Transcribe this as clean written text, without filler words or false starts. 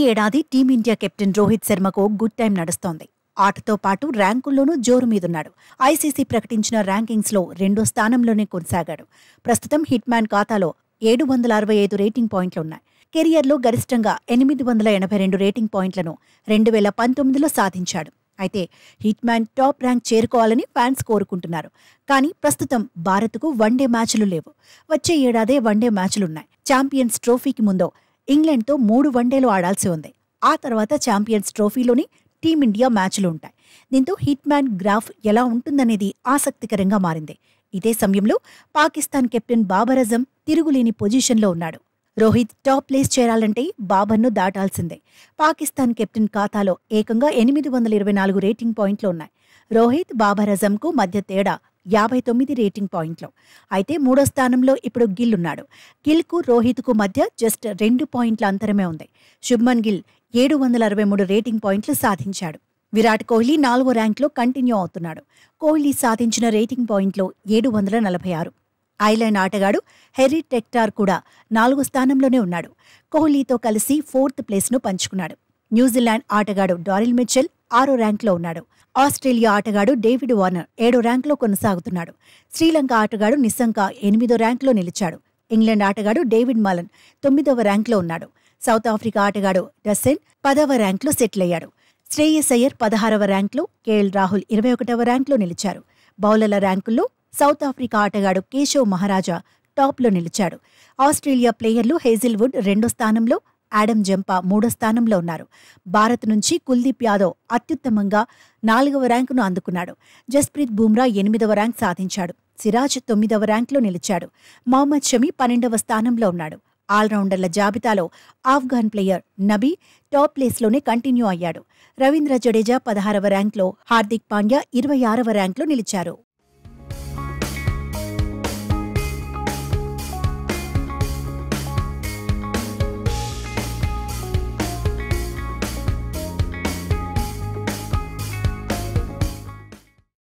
ఏడాది team India captain Rohit శర్మకు good time నడుస్తోంది. ఆటతో పాటు ర్యాంకుల్లోనూ జోరు మీదున్నాడు. ఐసీసీ ప్రకటించిన ర్యాంకింగ్స్లో 2వ స్థానంలోనే కొనసాగాడు. ప్రస్తుతం హిట్ మ్యాన్ ఖాతాలో 765 రేటింగ్ పాయింట్లున్నాయి. కెరియర్లో గరిష్టంగా 882 రేటింగ్ పాయింట్లను 2019లో సాధించాడు. అయితే హిట్ మ్యాన్ టాప్ ర్యాంక్ చేరుకోవాలని ఫ్యాన్స్ కోరుకుంటున్నారు. కానీ ప్రస్తుతం భారత్కు వన్డే మ్యాచ్లు లేవు. వచ్చే ఏడాదే వన్డే మ్యాచ్లున్నాయి. ఛాంపియన్స్ ట్రోఫీకి ముందో ఇంగ్లాండ్తో 3 వన్డేలు ఆడాల్సి ఉంది. ఆ తర్వాత ఛాంపియన్స్ ట్రోఫీలోని టీమిండియా మ్యాచ్లు ఉంటాయి. దీంతో హిట్ మ్యాన్ గ్రాఫ్ ఎలా ఉంటుందనేది ఆసక్తికరంగా మారింది. ఇదే సమయంలో పాకిస్తాన్ కెప్టెన్ బాబర్ అజమ్ తిరుగులేని పొజిషన్లో ఉన్నాడు. రోహిత్ టాప్ ప్లేస్ చేరాలంటే బాబర్ను దాటాల్సిందే. పాకిస్తాన్ కెప్టెన్ ఖాతాలో ఏకంగా 824 రేటింగ్ పాయింట్లు ఉన్నాయి. రోహిత్, బాబర్ అజమ్కు మధ్య తేడా 59 రేటింగ్ పాయింట్లు. అయితే 3వ స్థానంలో ఇప్పుడు గిల్ ఉన్నాడు. గిల్కు రోహిత్కు మధ్య జస్ట్ 2 పాయింట్ల అంతరమే ఉంది. శుభ్మన్ గిల్ 763 రేటింగ్ పాయింట్లు సాధించాడు. విరాట్ కోహ్లీ 4వ ర్యాంక్లో కంటిన్యూ అవుతున్నాడు. కోహ్లీ సాధించిన రేటింగ్ పాయింట్లు 746. ఐర్లాండ్ ఆటగాడు హెర్రీ టెక్టార్ కూడా 4వ స్థానంలోనే ఉన్నాడు. కోహ్లీతో కలిసి 4th ప్లేస్ను పంచుకున్నాడు. న్యూజిలాండ్ ఆటగాడు డారిల్ మిచెల్ 6వ ర్యాంక్లో ఉన్నాడు. ఆస్ట్రేలియా ఆటగాడు డేవిడ్ వార్నర్ 7వ ర్యాంక్లో కొనసాగుతున్నాడు. శ్రీలంక ఆటగాడు నిశంక 8వ ర్యాంక్లో నిలిచాడు. ఇంగ్లాండ్ ఆటగాడు డేవిడ్ మలన్ 9వ ర్యాంక్లో ఉన్నాడు. సౌత్ ఆఫ్రికా ఆటగాడు డసెన్ 10వ ర్యాంక్లో సెటిల్ అయ్యాడు. శ్రేయస్ అయ్యర్ 16వ ర్యాంక్లో, కేఎల్ రాహుల్ 21వ ర్యాంక్లో నిలిచారు. బౌలర్ల ర్యాంకుల్లో సౌత్ ఆఫ్రికా ఆటగాడు కేశవ్ మహారాజా టాప్లో నిలిచాడు. ఆస్ట్రేలియా ప్లేయర్లు హేజిల్వుడ్ 2వ స్థానంలో, ఆడమ్ జంపా 3వ స్థానంలో ఉన్నారు. భారత్ నుంచి కుల్దీప్ యాదవ్ అత్యుత్తమంగా 4వ ర్యాంకును అందుకున్నాడు. జస్ప్రీత్ బుమ్రా 8వ ర్యాంక్ సాధించాడు. సిరాజ్ 9వ ర్యాంక్లో నిలిచాడు. మహమ్మద్ షమి 12వ స్థానంలో ఉన్నాడు. ఆల్రౌండర్ల జాబితాలో ఆఫ్ఘాన్ ప్లేయర్ నబీ టాప్ ప్లేస్లోనే కంటిన్యూ అయ్యాడు. రవీంద్ర జడేజా 16వ ర్యాంక్లో, హార్దిక్ పాండ్యా 26వ ర్యాంక్లో నిలిచారు.